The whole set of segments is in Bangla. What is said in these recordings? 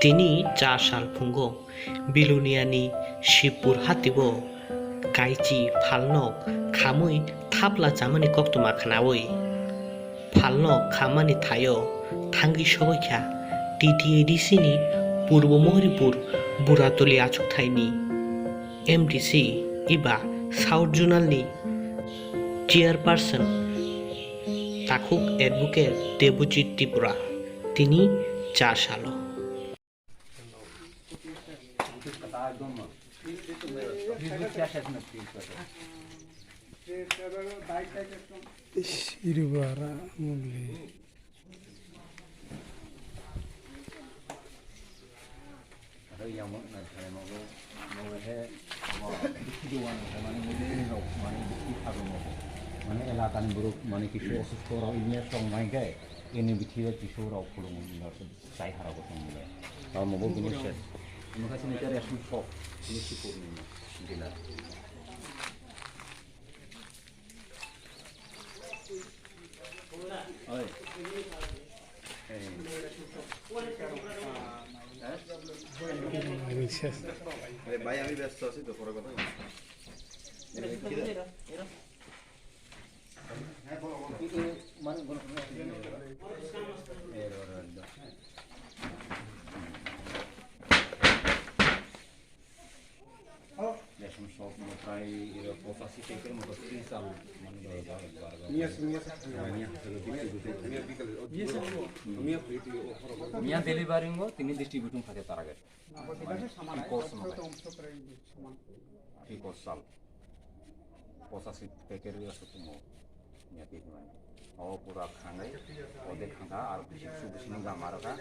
তিনি 4살 비루니아니 시뿔 하티고 가이지 팔nok 가무이 탑라 자마니 꺽도 마카나오이 팔nok 가마니 타요 당기 সবাইখা টিটিএডিসিনি পূর্ব মহরিপুর বুড়াতলি আচক থাইনি এমডিসি ইবা সাউথ জোনালনি চেয়ারপারসন তাকুক অ্যাডভোকেট দেবজিৎ ত্রিপুরা তিনি 4 সাল Iribara muli. Mana elakan buruk mana kisah osus korang ini strong naik ke ini bicara kisah orang pulang mulai saya harap orang mulai kalau mau begini set maka sini cari asal shop ini sipur ini gila oi ভাই আমি ব্যস্ত আছি তো পরে কথা Lesson shop mo try iro posasi taker mo kasi sa man do Mia delivering go tini distributing থাকে তার আগে ঠিক সাল posasi taker iro sumo mia ti মানে ও পুরা খাঙ্গাই ওদে খাঙ্গা আর সুবিসিনি গামারকা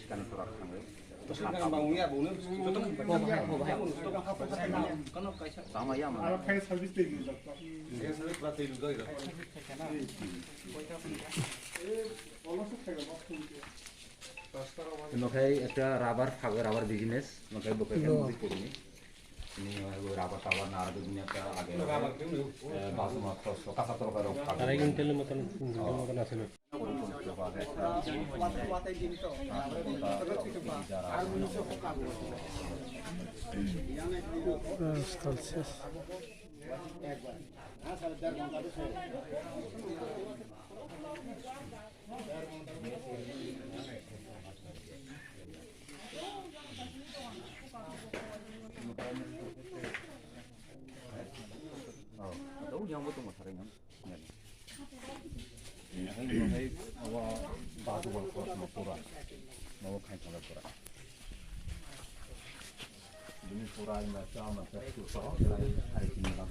কানে পুরা খাঙ্গাই তো সাতা বাউয়া বউনে তো কোনো কাইসা সামাইয়া মানে আর ফের সার্ভিস দেই দিও এই সার্ভিস প্রাতে ইউজ কইরা নখাই একটা রাবার ফাগর রাবার বিজনেস নখাই বকাই মুজি করিনি ini rabat tawar na ada dunia ka age basu ma to so kasa to karo ka ara intel matan aselo yang betul mah sering kan ini awa batu bal kuat mau pura mau kain pura pura ini pura ini macam macam itu so hari ini nak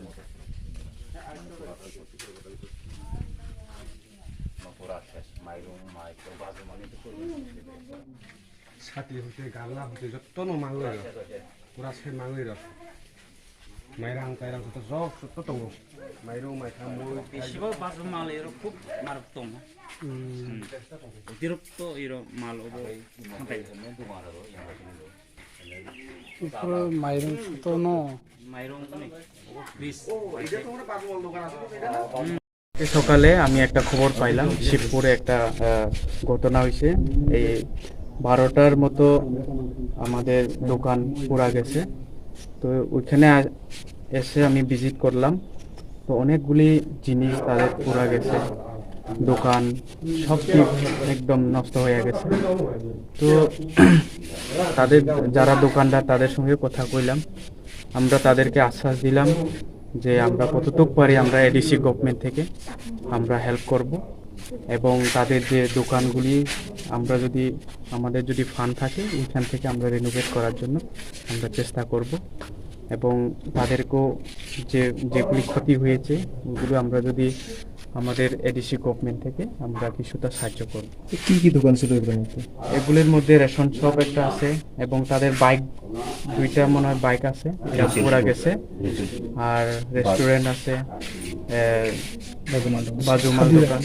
mau pura ses mairung mai ke batu mana itu pura Sati hote gala hote jotto no mangoi pura se mangoi ro mairang kairang to jok to tongo mairung mai thamu বেশিরভাগ বাসু মাল এর খুব মারাত্মক অতিরিক্ত এর মাল ওবো খাটাই পুরো মাইরং তো নো মাইরং অনেক প্লিজ সকালে আমি একটা খবর পাইলাম শিবপুরে একটা ঘটনা হয়েছে এই 12টার মতো আমাদের দোকান পুরা গেছে তো ওইখানে এসে আমি ভিজিট করলাম তো অনেকগুলি জিনিস তাদের পুরা গেছে দোকান সব একদম নষ্ট হয়ে গেছে তো তাদের যারা দোকানদার তাদের সঙ্গে কথা কইলাম আমরা তাদেরকে আশ্বাস দিলাম যে আমরা কতটুকু পারি আমরা এডিসি গভর্নমেন্ট থেকে আমরা হেল্প করব এবং তাদের যে দোকানগুলি আমরা যদি আমাদের যদি ফান্ড থাকে ওইখান থেকে আমরা রিনোভেট করার জন্য আমরা চেষ্টা করব এবং তাদেরকেও যেগুলি ক্ষতি হয়েছে ওগুলো আমরা যদি আমাদের এডিসি গভর্নমেন্ট থেকে আমরা কিছুটা সাহায্য করব কি কি দোকান ছিল এগুলির মধ্যে রেশন শপ একটা আছে এবং তাদের বাইক দুইটা মনে হয় বাইক আছে এটা পুরা গেছে আর রেস্টুরেন্ট আছে বাজুমাল দোকান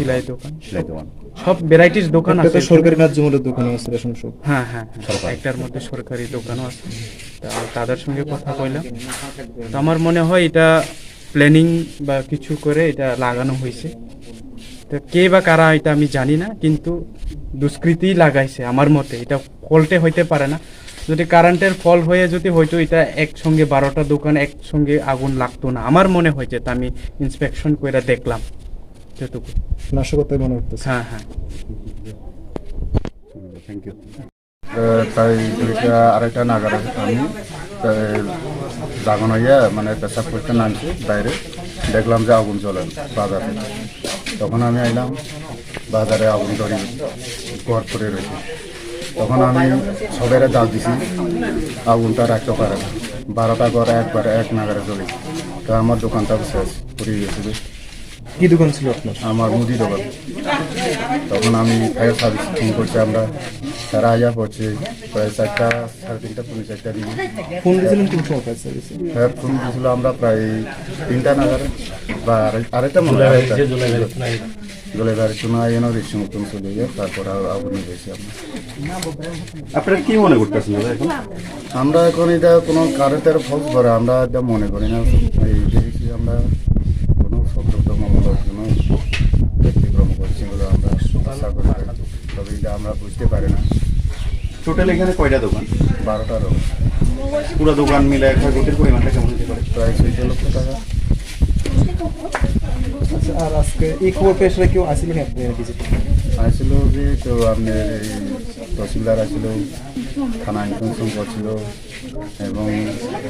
সেলাই দোকান সব ভ্যারাইটিস দোকান আছে সরকারি ন্যায্যমূল্যের দোকান আছে রেশন শপ হ্যাঁ একটার মধ্যে সরকারি দোকানও আছে তাদের সঙ্গে কথা কইলাম তো আমার মনে হয় এটা প্ল্যানিং বা কিছু করে এটা লাগানো হয়েছে তো কে বা কারা এটা আমি জানি না, কিন্তু দুষ্কৃতি লাগাইছে আমার মতে। এটা ফল্টে হইতে পারে না। যদি কারেন্টের ফল হয়ে যদি হয়তো এটা একসঙ্গে 12টা দোকান একসঙ্গে আগুন লাগতো না আমার মনে হয়েছে। তা আমি ইন্সপেকশন করে দেখলাম যেটুকু। নাশকতায় মনে হচ্ছে। হ্যাঁ হ্যাঁ। Thank you. তাই 2টা 2:30 নাগাদ আমি জাগানো হইয়া মানে পেশাব করতে নামছি বাইরে, দেখলাম যে আগুন জ্বলে বাজারে। তখন আমি আইলাম, বাজারে আগুন ধরি ঘর করে রয়েছে। তখন আমি সবের ডাক দিছি, আগুনটা রাখতে পারে না। 12টা ঘর একবারে এক নাগারে জ্বলেছে। তো আমার দোকানটা শেষ পুড়িয়ে গেছিল। কি দোকান ছিল আপনার? আমার মুদি দোকান। তখন আমি ফায়ার সার্ভিস ফোন করছি, আমরা তারা আইয়া পড়ছে প্রায় 4টা 3:30 পৌনে 4টা দিকে। ফোন দিয়েছিলেন কোন সময় ফায়ার সার্ভিসে? হ্যাঁ, ফোন দিয়েছিল আমরা প্রায় 3টা নাগারে বা আড়াইটা মনে হয়। জলেবার চুনা এন রেশি মতন চলে গিয়ে তারপর আগুন গেছি আমরা। আপনারা কি মনে করতেছেন এখন? আমরা এখন এটা কোনো কারেন্টের ফলস করে আমরা এটা মনে করি না। এই দেখেছি আমরা কোনো সতর্কতামূলক কোনো ব্যক্তিক্রম করছি বলে আমরা আশা করি না। তবে এটা আমরা বুঝতে পারি না। টোটাল এখানে কয়টা দোকান? 12টার পুরো দোকান মিলে ক্ষয়ক্ষতির পরিমাণটা কেমন হতে পারে? প্রায় 14 লক্ষ টাকা। আচ্ছা, আর আজকে এই খবর পেয়ে আসলে কেউ আসিলেন আপনি ভিজিট? আসছিল যে তো আপনার এই তহসিলদার আসছিল, থানা ইনফরমেশন করছিল এবং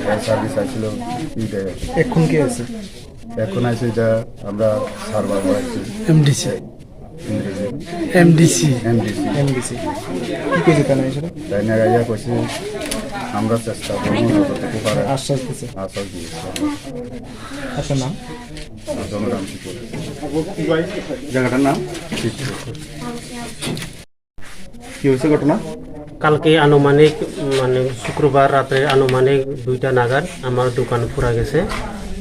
ফায়ার সার্ভিস আসছিল। এইটাই আর কি। এখন কে আছে? এখন আছে যা আমরা সার্ভার আছি এমডিসি। ইংরেজি এমডিসি এমডিসি কি কইছে কেন এসে? তাই না গাইয়া করছি, আমরা চেষ্টা করবো যতটুকু পারে। আশ্বাস দিচ্ছে। আশ্বাস দিয়েছি আপনার নাম? জনরাম শিকর। জায়গাটার নাম ঠিক আছে। কি হয়েছে ঘটনা? কালকে আনুমানিক মানে শুক্রবার রাতে আনুমানিক 2টা নাগাদ আমার দোকান পুরা গেছে।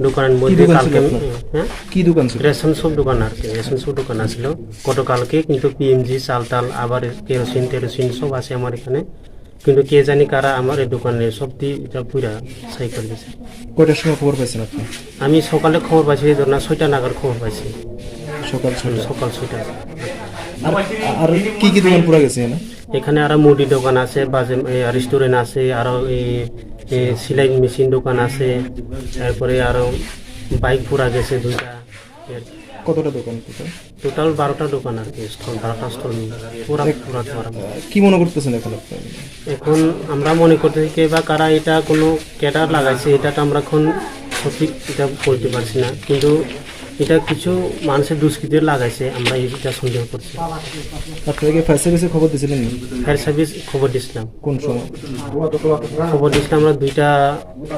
দোকানের মধ্যে দোকান ছিল কালকে আপনার? হ্যাঁ কি দোকান ছিল? রেশন সব দোকান আর কি, রেশন সব দোকান আসলো গতকালকে। কিন্তু পিএমজি চাল টাল আবার কেরোসিন সব আছে আমার এখানে। কিন্তু কে জানি কারা আমার এই দোকানে সব দিয়ে পুরা সাই করে দিয়েছে। কয়টার সময় খবর পাইছেন আপনি? আমি সকালে খবর পাইছি, ধর না 6টা নাগাদ খবর পাইছি, সকাল 6টা। সকাল 6টা। আর কি কি দোকান পুরা গেছে এখানে? এখানে আরো মুদি দোকান আছে, বাজে রেস্টুরেন্ট আছে, আরো সেলাই মেশিন দোকান আছে, তারপরে আরো বাইক পুরা গেছে 2টা। কতটা দোকান টোটাল? টোটাল 12টা দোকান আর কি, স্টল 12টা স্টল পুরা পুরা পুরা। কি মনে করতেছেন এখন আপনি? এখন আমরা মনে করতেছি কে বা কারা এটা কোনো ক্যাডার লাগাইছে, এটা তো আমরা এখন সঠিক এটা বলতে পারছি না। কিন্তু এটা কিছু মানুষের দুষ্কৃতির লাগাইছে, আমরা এটা সন্দেহ করছি। আপনাকে ফায়ার সার্ভিসে খবর দিয়েছিলেন? ফায়ার সার্ভিস খবর দিয়েছিলাম। কোন সময় খবর দিয়েছিলাম আমরা 2টা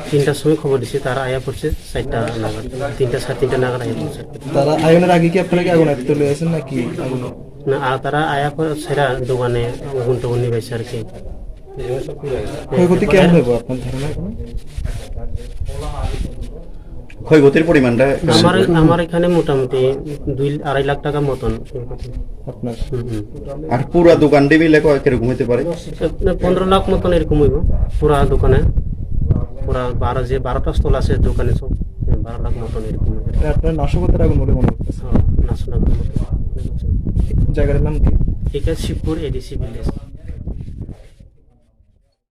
3টার সময় খবর দিচ্ছি, তারা আয়া পড়ছে 4টা নাগাদ, 3টা 3:30 নাগাদ আয়া পড়ছে। তারা আয়নের আগে কি আপনাকে আগুন আয়ত্তে লয়ে আছেন নাকি আগুন? না, আর তারা আয়া পর সেরা দোকানে আগুন টাগুন নিবাইছে আর কি। ক্ষয়ক্ষতি কেমন হইব আপনার ধারণা এখন? ক্ষয়ক্ষতির পরিমাণটা আমার এখানে মোটামুটি 2-2.5 লাখ টাকা মতন। আপনার আর পুরো দোকানটি মিলে কিরকম হতে পারে? 15 লাখ মতন এরকম হইব পুরা দোকানে। পুরা 12টা স্টল আছে দোকানে, সব 12 লাখ মতন এরকম হইবে। আপনার নাশকতার আগুন বলে মনে হচ্ছে। নাশনাল জায়গাটার নাম কি? এটা শিবপুর এডিসি ভিলেজ।